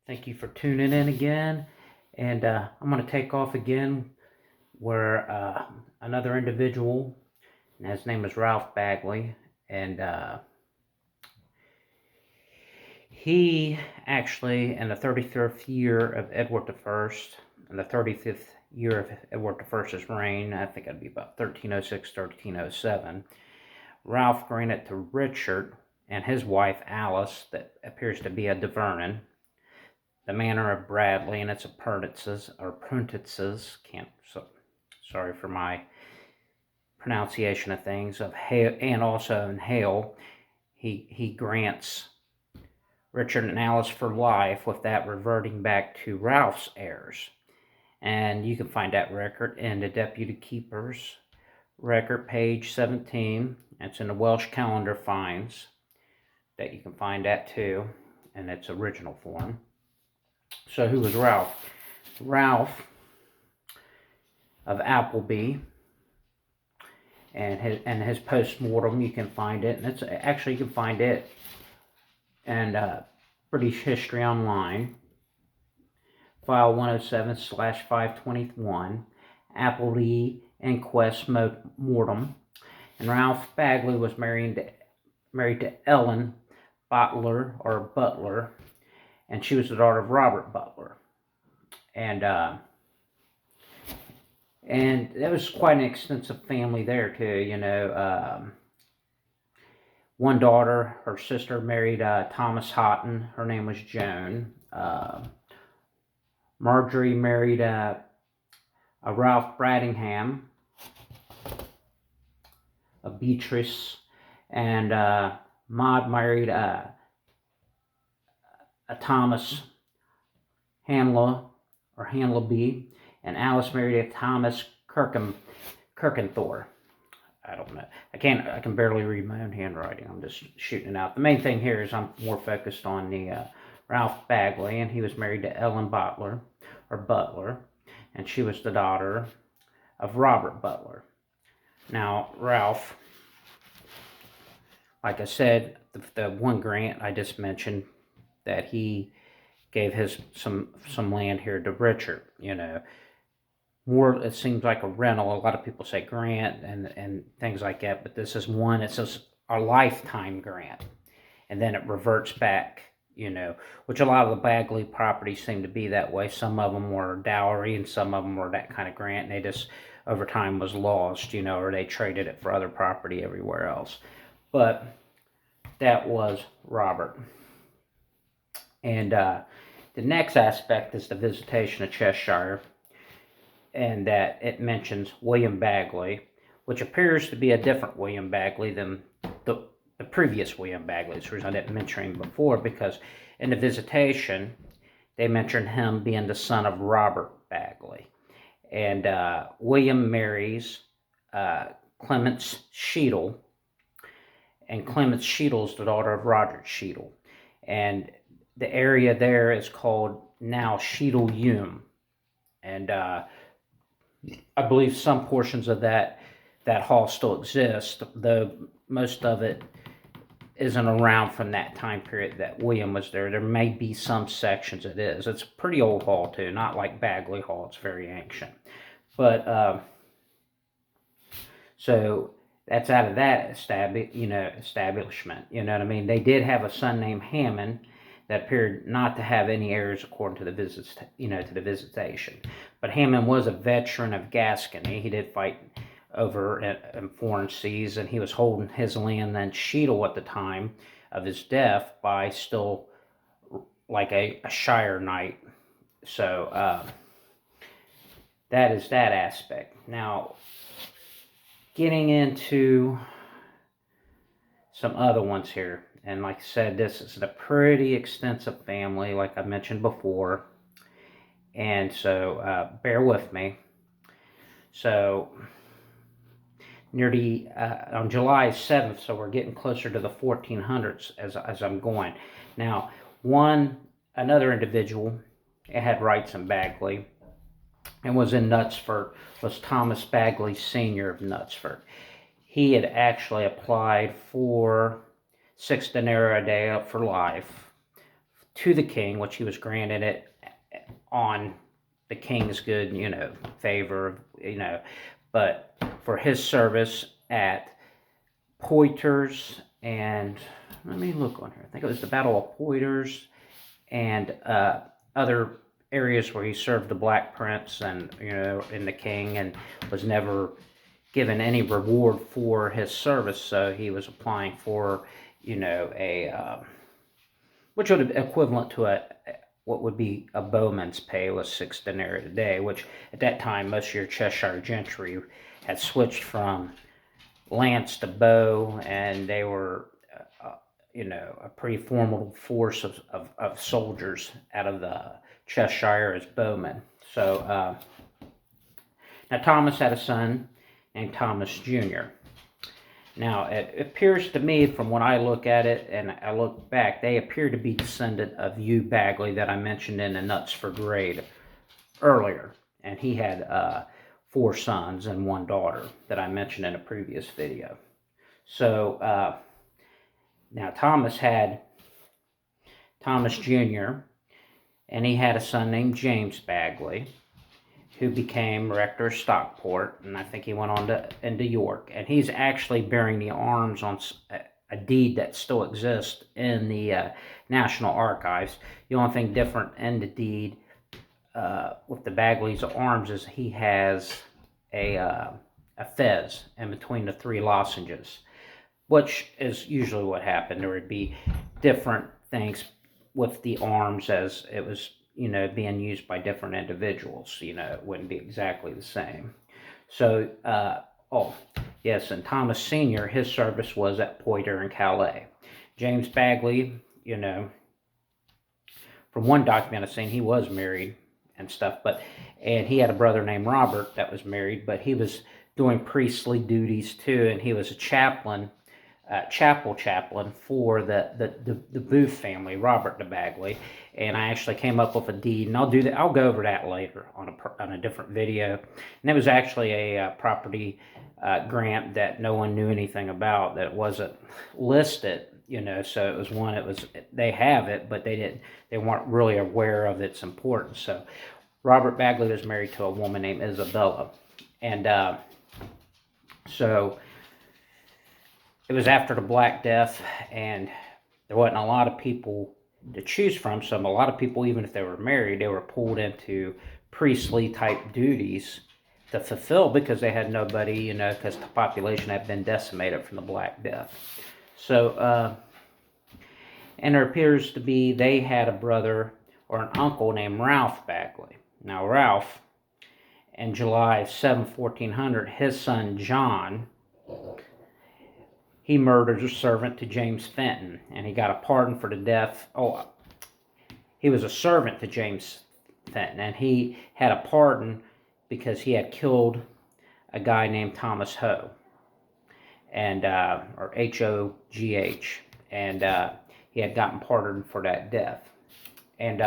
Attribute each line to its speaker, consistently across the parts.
Speaker 1: Thank you for tuning in again. And I'm going to take off again where another individual, and his name is Ralph Bagley. And he actually, in the 33rd year of Edward I, and the 35th year of Edward I's reign, I think it'd be about 1306, 1307, Ralph granted to Richard and his wife Alice, that appears to be a de Vernon, the manor of Bradley and its appurtenances, sorry for my pronunciation of things, of Hale, and also in Hale. He grants Richard and Alice for life, with that reverting back to Ralph's heirs. And you can find that record in the Deputy Keeper's record, page 17. It's in the Welsh Calendar Finds, that you can find that too, in its original form. So who was Ralph? Ralph of Appleby, and his post-mortem, you can find it, and it's actually, you can find it in British History Online, file 107/521, Appleby Inquest Mortem. And Ralph Bagley was married to Ellen Butler, and she was the daughter of Robert Butler. And there was quite an extensive family there too, one daughter, her sister, married Thomas Houghton. Her name was Joan. Marjorie married a Ralph Bradingham, a Beatrice, and Maud married a Thomas Hanleby, and Alice married a Thomas Kirkenthore. I don't know. I can barely read my own handwriting. I'm just shooting it out. The main thing here is I'm more focused on the Ralph Bagley, and he was married to Ellen Butler, and she was the daughter of Robert Butler. Now, Ralph, like I said, the one grant I just mentioned, that he gave some land here to Richard, more, it seems like a rental. A lot of people say grant and things like that, but this is one, it says a lifetime grant, and then it reverts back, which a lot of the Bagley properties seem to be that way. Some of them were dowry, and some of them were that kind of grant, and they just, over time, was lost, or they traded it for other property everywhere else. But that was Robert. And the next aspect is the visitation of Cheshire, and that it mentions William Bagley, which appears to be a different William Bagley than the previous William Bagley. That's the reason I didn't mention him before, because in the visitation, they mentioned him being the son of Robert Bagley. And William marries Clemence Cheadle, and Clemence Cheadle's the daughter of Roger Cheadle. And the area there is called now Cheadle-Hulme. And I believe some portions of that hall still exist, though most of it isn't around from that time period that William was there. There may be some sections it is. It's a pretty old hall too, not like Bagley Hall. It's very ancient. But so that's out of that establishment. You know what I mean? They did have a son named Hammond that appeared not to have any heirs according to the visitation. But Hammond was a veteran of Gascony. He did fight over in foreign seas, and he was holding his land in Cheadle at the time of his death by still like a shire knight. So that is that aspect. Now, getting into some other ones here. And like I said, this is a pretty extensive family, like I mentioned before. And so bear with me. So nearly on July 7th, so we're getting closer to the 1400s as I'm going. Now, another individual had rights in Bagley and was in Knutsford, was Thomas Bagley Sr. of Knutsford. He had actually applied for 6 denarii a day for life to the king, which he was granted it on the king's good, favor, but for his service at Poitiers, and let me look on here. I think it was the Battle of Poitiers and other areas where he served the Black Prince and, and the king, and was never given any reward for his service. So he was applying for, which would be equivalent to what would be a bowman's pay, was 6 denarii a day, which at that time most of your Cheshire gentry had switched from lance to bow, and they were a pretty formidable force of soldiers out of the Cheshire as bowmen. So now Thomas had a son named Thomas Jr. Now, it appears to me, from when I look at it and I look back, they appear to be descendant of Hugh Bagley that I mentioned in the Knutsford raid earlier. And he had 4 sons and 1 daughter that I mentioned in a previous video. So, now Thomas had Thomas Jr., and he had a son named James Bagley, who became rector of Stockport, and I think he went on into York. And he's actually bearing the arms on a deed that still exists in the National Archives. The only thing different in the deed with the Bagley's arms is he has a fez in between the 3 lozenges, which is usually what happened. There would be different things with the arms as it was being used by different individuals. It wouldn't be exactly the same. So, yes, and Thomas Sr., his service was at Poitiers and Calais. James Bagley, from one document I've seen, he was married and stuff, and he had a brother named Robert that was married, but he was doing priestly duties too, and he was a chaplain, chapel chaplain for the Booth family, Robert de Bagley. And I actually came up with a deed, and I'll go over that later on a different video. And it was actually a property grant that no one knew anything about, that wasn't listed, so it was one, they have it, but they weren't really aware of its importance. So Robert Bagley was married to a woman named Isabella, and so it was after the Black Death, and there wasn't a lot of people to choose from. So a lot of people, even if they were married, they were pulled into priestly type duties to fulfill, because they had nobody, because the population had been decimated from the Black Death. So, and there appears to be, they had a brother or an uncle named Ralph Bagley. Now Ralph, in July 7, 1400, his son John, he murdered a servant to James Fenton, and he got a pardon for the death. He was a servant to James Fenton, and he had a pardon because he had killed a guy named Thomas Hoe, and or H-O-G-H, and he had gotten pardoned for that death. And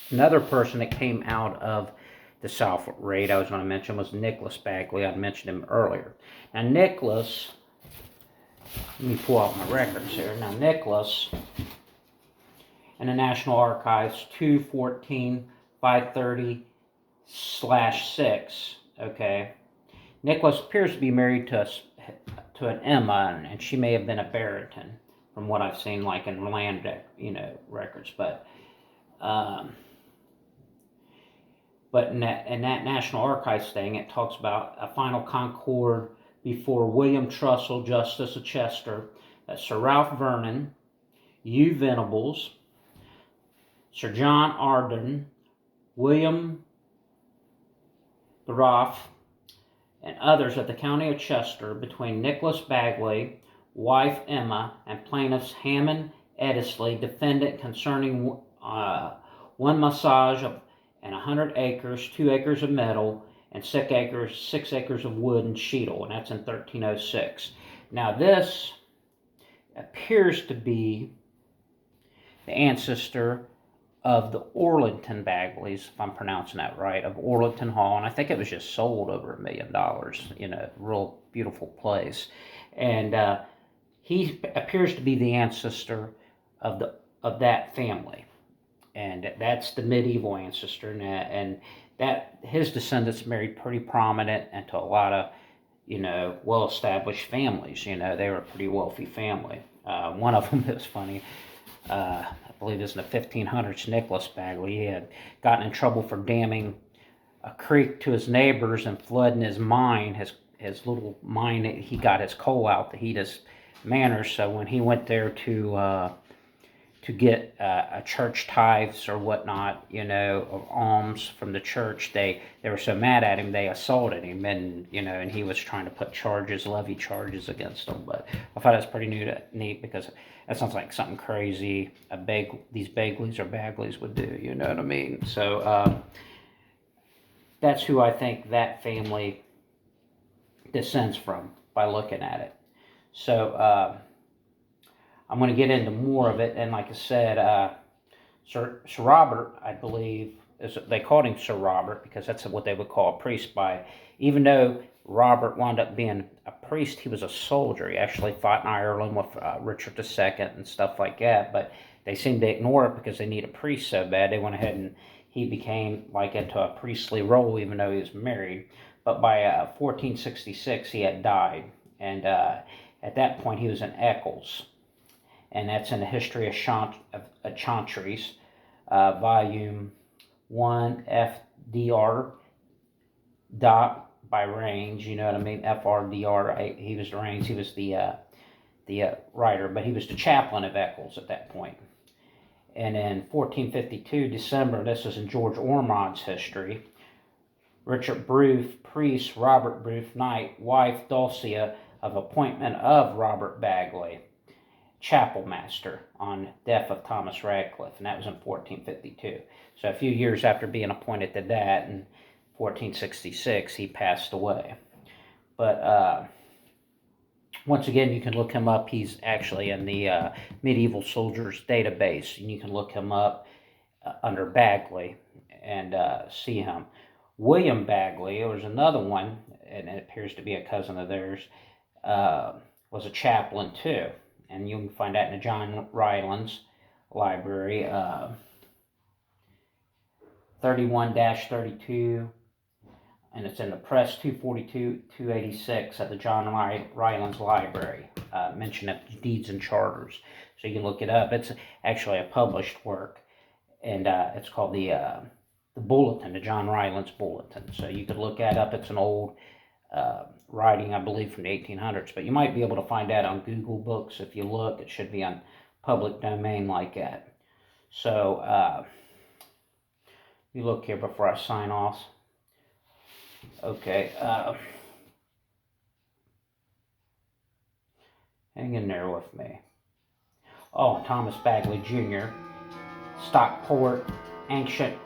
Speaker 1: another person that came out of the Southwark raid I was going to mention was Nicholas Bagley. I mentioned him earlier. Now Nicholas, let me pull out my records here. Now Nicholas, in the National Archives, 214-530/6, okay, Nicholas appears to be married to an Emma, and she may have been a Barrington, from what I've seen, like in land, records. But in that National Archives thing, it talks about a final concord before William Trussell, Justice of Chester, Sir Ralph Vernon, Hugh Venables, Sir John Arden, William Groff, and others at the county of Chester, between Nicholas Bagley, wife Emma, and plaintiffs Hammond, Eddisley, defendant concerning 1 massage and 100 acres, 2 acres of metal, and 6 acres of wood and cheadle, and that's in 1306. Now this appears to be the ancestor of the Orlington Bagleys, if I'm pronouncing that right, of Orlington Hall, and I think it was just sold over $1 million, real beautiful place. And he appears to be the ancestor of the of that family, and that's the medieval ancestor, and that his descendants married pretty prominent into a lot of, well-established families. They were a pretty wealthy family. One of them is funny. I believe it was in the 1500s. Nicholas Bagley, he had gotten in trouble for damming a creek to his neighbors and flooding his mine, his little mine. He got his coal out to heat his manor. So when he went there to get a church tithes or whatnot, of alms from the church, they were so mad at him they assaulted him, and and he was trying to put levy charges against them. But I thought it was pretty neat because that sounds like something crazy these Bagleys or Bagleys would do. You know what I mean? So that's who I think that family descends from by looking at it. So I'm going to get into more of it, and like I said, Sir Robert, I believe, they called him Sir Robert because that's what they would call a priest by. Even though Robert wound up being a priest, he was a soldier. He actually fought in Ireland with Richard II and stuff like that, but they seemed to ignore it because they need a priest so bad. They went ahead and he became like into a priestly role even though he was married. But by 1466, he had died, and at that point he was in Eccles. And that's in the History of Chantries, Volume 1, FDR, dot by range, you know what I mean, FRDR, he was the range, he was the writer, but he was the chaplain of Eccles at that point. And in 1452, December, this is in George Ormond's history, Richard Bruce, priest, Robert Bruce, knight, wife Dulcia, of appointment of Robert Bagley, chapel master, on death of Thomas Radcliffe, and that was in 1452. So a few years after being appointed to that, in 1466, he passed away. But once again, you can look him up. He's actually in the Medieval Soldiers database, and you can look him up under Bagley and see him. William Bagley, there was another one, and it appears to be a cousin of theirs, was a chaplain too. And you can find that in the John Rylands Library, 31-32, and it's in the Press 242-286 at the John Rylands Library, mention of Deeds and Charters. So you can look it up. It's actually a published work, and it's called the Bulletin, the John Rylands Bulletin. So you could look that up. It's an old writing, I believe, from the 1800s, but you might be able to find that on Google Books. If you look, it should be on public domain like that. So you look here before I sign off. Okay, hang in there with me. Oh, Thomas Bagley Jr., Stockport, Ancient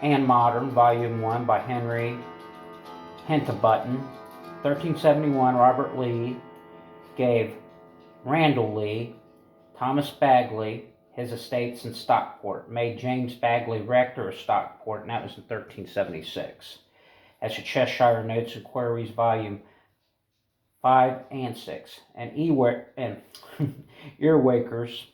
Speaker 1: and Modern, Volume 1 by Henry Hintabutton, 1371. Robert Lee gave Randall Lee, Thomas Bagley, his estates in Stockport, made James Bagley rector of Stockport, and that was in 1376. That's the Cheshire Notes and Queries, Volume 5 and 6. And Earwakers,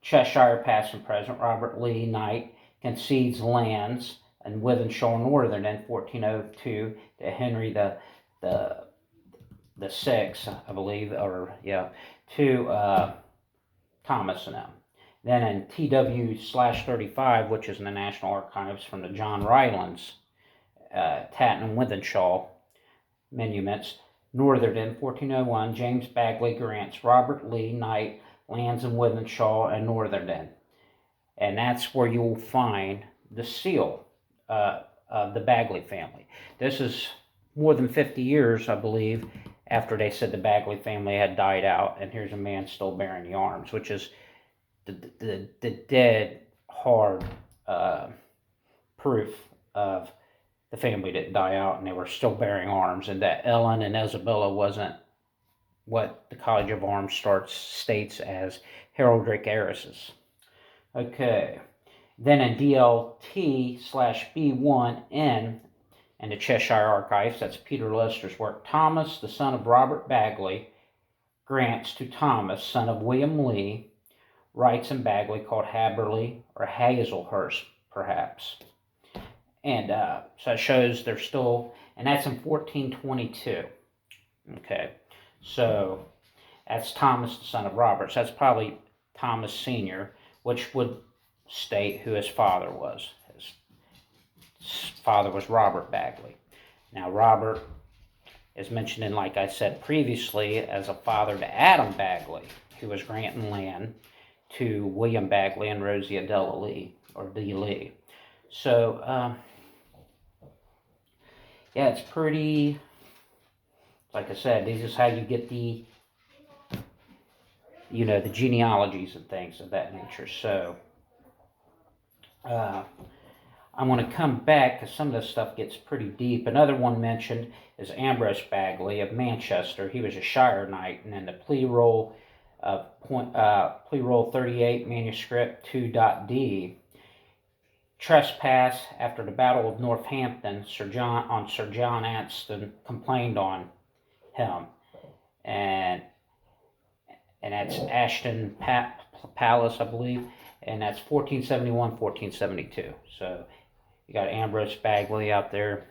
Speaker 1: Cheshire past and present, Robert Lee, knight, concedes lands in Wythenshawe Northern in 1402 to Henry the Sixth, I believe, to Thomas and them. Then in TW/35, which is in the National Archives from the John Rylands, Tatton and Wythenshawe monuments, Northern in 1401, James Bagley grants Robert Lee, knight, lands in Wythenshawe and Northern. And that's where you'll find the seal of the Bagley family. This is more than 50 years, I believe, after they said the Bagley family had died out, and here's a man still bearing the arms, which is the dead hard proof of the family didn't die out and they were still bearing arms, and that Ellen and Isabella wasn't what the College of Arms states as heraldic heiresses. Okay, then in DLT/B1N in the Cheshire Archives, that's Peter Leicester's work, Thomas, the son of Robert Bagley, grants to Thomas, son of William Lee, rights in Bagley called Haberley or Hazelhurst, perhaps. And so it shows they're still, and that's in 1422. Okay, so that's Thomas, the son of Robert. So that's probably Thomas Sr., which would state who his father was. His father was Robert Bagley. Now, Robert is mentioned in, like I said previously, as a father to Adam Bagley, who was granting land to William Bagley and Rosie Adela Lee, or D. Lee. So, yeah, it's pretty, like I said, this is how you get the, the genealogies and things of that nature. So, I'm going to come back because some of this stuff gets pretty deep. Another one mentioned is Ambrose Bagley of Manchester. He was a shire knight, and in the plea roll 38, manuscript 2.d, trespass after the Battle of Northampton, Sir John Aston complained on him, and that's Ashton Palace, I believe, and that's 1471, 1472. So you got Ambrose Bagley out there.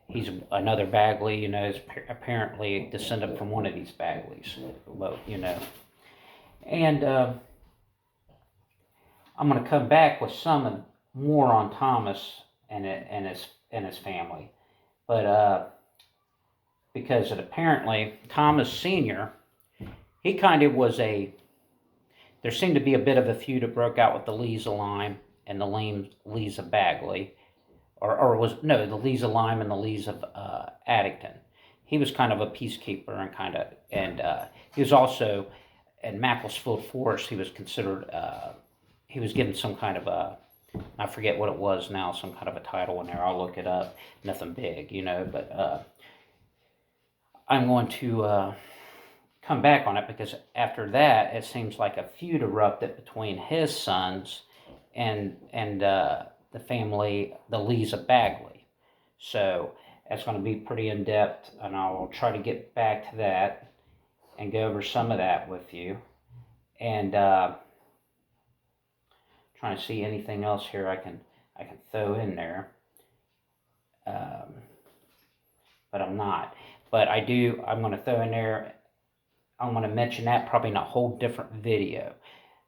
Speaker 1: He's another Bagley, is apparently descended from one of these Bagleys, And I'm going to come back with some more on Thomas and his family, but because apparently Thomas Sr., he kind of was there seemed to be a bit of a feud that broke out with the Lees of Lyme and the Lees of Bagley, the Lees of Lyme and the Lees of Addington. He was kind of a peacekeeper and he was also in Macclesfield Forest. He was considered, he was given some kind of I forget what it was now, some kind of a title in there. I'll look it up. Nothing big, but I'm going to come back on it because after that, it seems like a feud erupted between his sons and the family, the Lees of Bagley. So that's going to be pretty in-depth, and I'll try to get back to that and go over some of that with you. And trying to see anything else here I can throw in there. But I'm not. But I'm going to throw in there, I'm going to mention that probably in a whole different video.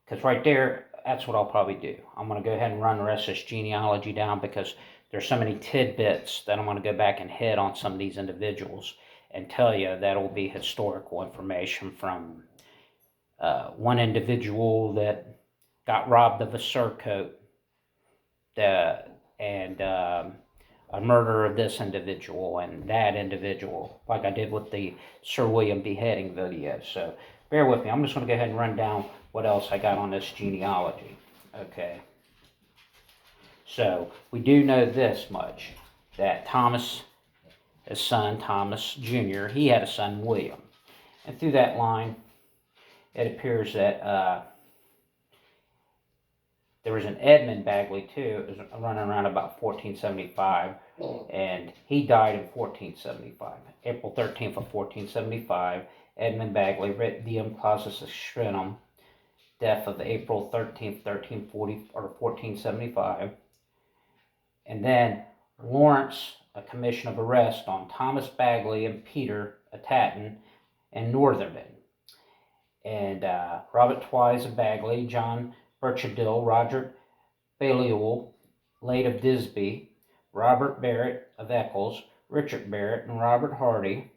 Speaker 1: Because right there, that's what I'll probably do. I'm going to go ahead and run the rest of this genealogy down because there's so many tidbits that I'm going to go back and hit on some of these individuals and tell you that'll be historical information from one individual that got robbed of a surcoat and a murder of this individual and that individual, like I did with the Sir William beheading video. So bear with me. I'm just going to go ahead and run down what else I got on this genealogy. Okay. So we do know this much, that Thomas, his son, Thomas Jr., he had a son, William. And through that line, it appears that there was an Edmund Bagley, too. It was running around about 1475, and he died in 1475. April 13th of 1475, Edmund Bagley, writ diem clausus externum, death of April 13th, 1340 or 1475. And then Lawrence, a commission of arrest on Thomas Bagley and Peter Tatton and Northernton. And Robert Twise of Bagley, John Birchadill, Roger Balliol, late of Disby, Robert Barrett of Eccles, Richard Barrett, and Robert Hardy.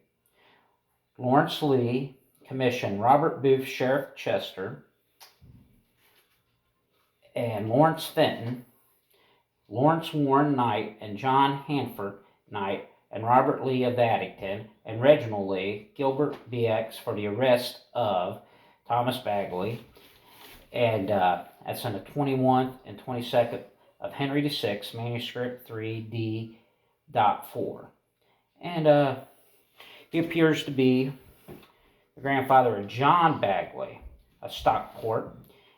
Speaker 1: Lawrence Lee, commission, Robert Booth, Sheriff Chester, and Lawrence Fenton, Lawrence Warren Knight, and John Hanford Knight, and Robert Lee of Addington, and Reginald Lee, Gilbert BX, for the arrest of Thomas Bagley, and that's on the 21st and 22nd of Henry VI, manuscript 3D.4. And he appears to be the grandfather of John Bagley of Stockport,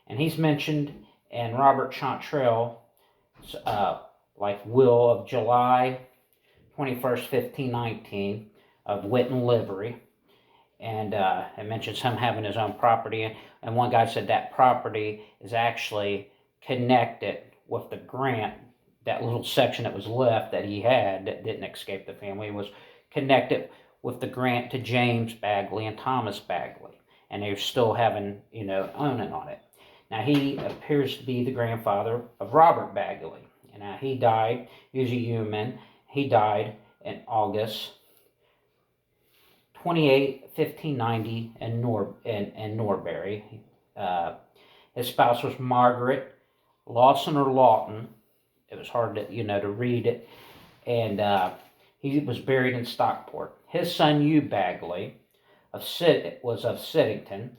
Speaker 1: and he's mentioned in Robert Chantrell's will of July 21st, 1519, of Witten Livery. and it mentions him having his own property. And one guy said that property is actually connected with the grant. That little section that was left that he had that didn't escape the family was connected with the grant to James Bagley and Thomas Bagley, and they're still having, owning on it. Now, he appears to be the grandfather of Robert Bagley. And now he died, he was a human. He died in August 28, 1590 in Norbury. His spouse was Margaret Lawson or Lawton. It was hard to, to read it. And he was buried in Stockport. His son, Hugh Bagley, was of Siddington.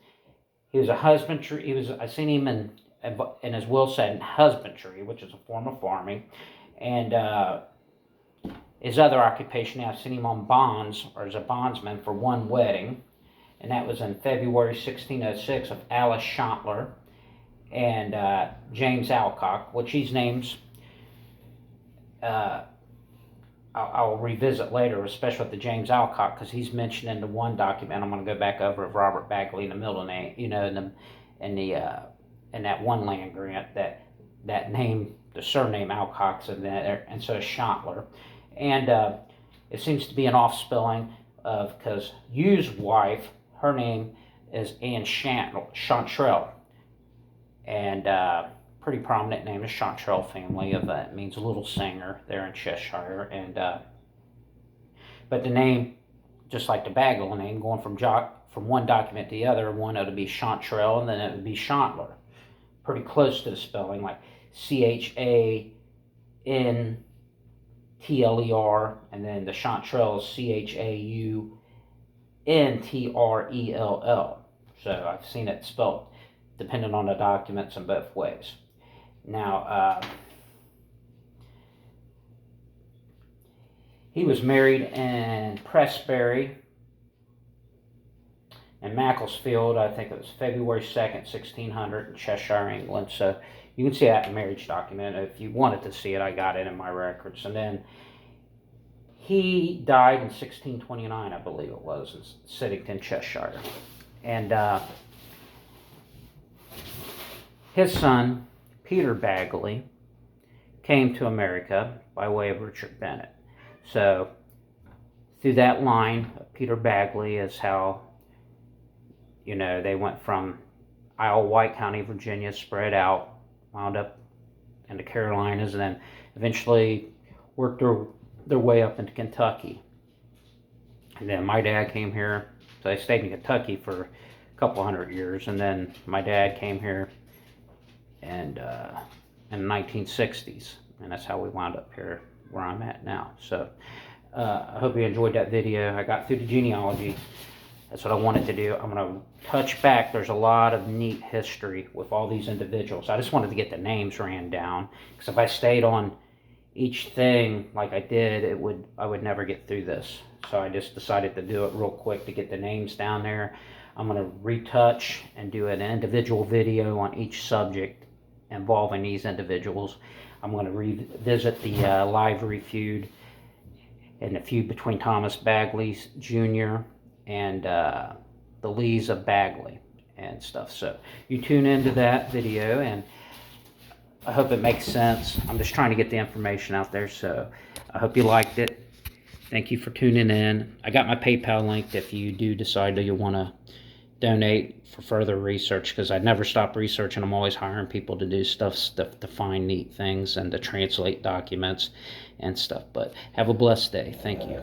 Speaker 1: He was a husbandry. I seen him in his will said husbandry, which is a form of farming. And his other occupation, I've seen him on bonds, or as a bondsman for one wedding. And that was in February 1606 of Alice Shantler and James Alcock, which these names I'll revisit later, especially with the James Alcock, because he's mentioned in the one document I'm going to go back over of Robert Bagley in the middle name, in that one land grant that name, the surname Alcock's in there, and so is Shantler. And it seems to be an offspelling of, because Hugh's wife, her name is Anne Chantrell, and pretty prominent name is Chantrell family of it means little singer there in Cheshire. And but the name, just like the Bagley name, going from one document to the other, one it would be Chantrell and then it would be Chantler, pretty close to the spelling, like Chantlter, and then the Chantrell is Chauntrell. So I've seen it spelled depending on the documents in both ways. Now, he was married in Pressbury and Macclesfield. I think it was February 2nd, 1600 in Cheshire, England. So you can see that marriage document. If you wanted to see it, I got it in my records. And then he died in 1629, I believe it was, in Siddington, Cheshire. And his son, Peter Bagley, came to America by way of Richard Bennett. So through that line of Peter Bagley is how, they went from Isle White County, Virginia, spread out, wound up in the Carolinas, and then eventually worked their way up into Kentucky. And then my dad came here, so I stayed in Kentucky for a couple hundred years, and then my dad came here and in the 1960s, and that's how we wound up here where I'm at now. So I hope you enjoyed that video. I got through the genealogy. That's what I wanted to do. I'm going to touch back. There's a lot of neat history with all these individuals. I just wanted to get the names ran down, because if I stayed on each thing like I did, I would never get through this. So I just decided to do it real quick to get the names down there. I'm going to retouch and do an individual video on each subject involving these individuals. I'm going to revisit the Livery feud and the feud between Thomas Bagley Jr. and the Lees of Bagley and stuff. So you tune into that video, and I hope it makes sense. I'm just trying to get the information out there, so I hope you liked it. Thank you for tuning in. I got my PayPal linked if you do decide that you want to donate for further research, because I never stop researching. I'm always hiring people to do stuff to find neat things and to translate documents and stuff. But have a blessed day. Thank you.